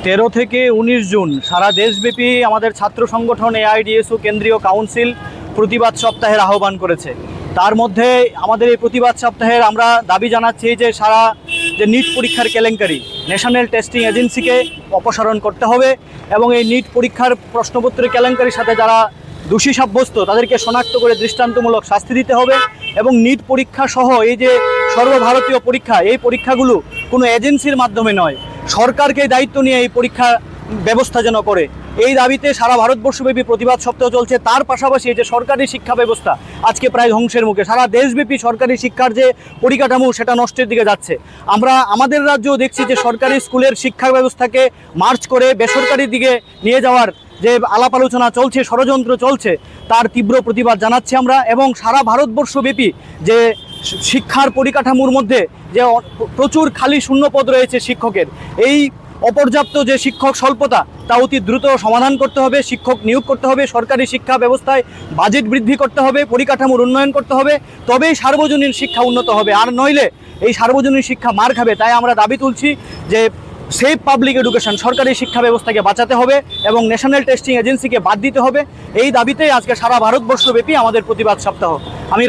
তেরো থেকে 19 জুন সারা দেশব্যাপী আমাদের ছাত্র সংগঠন এআইডিএসও কেন্দ্রীয় কাউন্সিল প্রতিবাদ সপ্তাহের আহ্বান করেছে। তার মধ্যে আমাদের এই প্রতিবাদ সপ্তাহের আমরা দাবি জানাচ্ছি যে সারা যে নিট পরীক্ষার কেলেঙ্কারি, ন্যাশনাল টেস্টিং এজেন্সিকে অপসারণ করতে হবে এবং এই নিট পরীক্ষার প্রশ্নপত্রের কেলেঙ্কারির সাথে যারা দোষী সাব্যস্ত তাদেরকে শনাক্ত করে দৃষ্টান্তমূলক শাস্তি দিতে হবে এবং নিট পরীক্ষা সহ এই যে সর্বভারতীয় পরীক্ষা, এই পরীক্ষাগুলো কোনো এজেন্সির মাধ্যমে নয়, সরকারকে দায়িত্ব নিয়ে এই পরীক্ষা ব্যবস্থা যেন করে। এই দাবিতে সারা ভারতবর্ষব্যাপী প্রতিবাদ সপ্তাহ চলছে। তার পাশাপাশি এই যে সরকারি শিক্ষা ব্যবস্থা আজকে প্রায় ধ্বংসের মুখে, সারা দেশব্যাপী সরকারি শিক্ষার যে পরিকাঠামো সেটা নষ্টের দিকে যাচ্ছে। আমরা আমাদের রাজ্যেও দেখছি যে সরকারি স্কুলের শিক্ষা ব্যবস্থাকে মার্চ করে বেসরকারির দিকে নিয়ে যাওয়ার যে আলাপ আলোচনা চলছে, ষড়যন্ত্র চলছে, তার তীব্র প্রতিবাদ জানাচ্ছি আমরা। এবং সারা ভারতবর্ষব্যাপী যে শিক্ষার পরিকাঠামোর মধ্যে যে প্রচুর খালি শূন্যপদ রয়েছে শিক্ষকের, এই অপর্যাপ্ত যে শিক্ষক স্বল্পতা তা অতি দ্রুত সমাধান করতে হবে, শিক্ষক নিয়োগ করতে হবে, সরকারি শিক্ষা ব্যবস্থায় বাজেট বৃদ্ধি করতে হবে, পরিকাঠামোর উন্নয়ন করতে হবে, তবেই সার্বজনীন শিক্ষা উন্নত হবে। আর নইলে এই সার্বজনীন শিক্ষা মার খাবে। তাই আমরা দাবি তুলছি যে সেফ পাবলিক এডুকেশন, সরকারি শিক্ষা ব্যবস্থাকে বাঁচাতে হবে এবং ন্যাশনাল টেস্টিং এজেন্সিকে বাদ দিতে হবে। এই দাবিতেই আজকে সারা ভারতবর্ষব্যাপী আমাদের প্রতিবাদ সপ্তাহ। আমি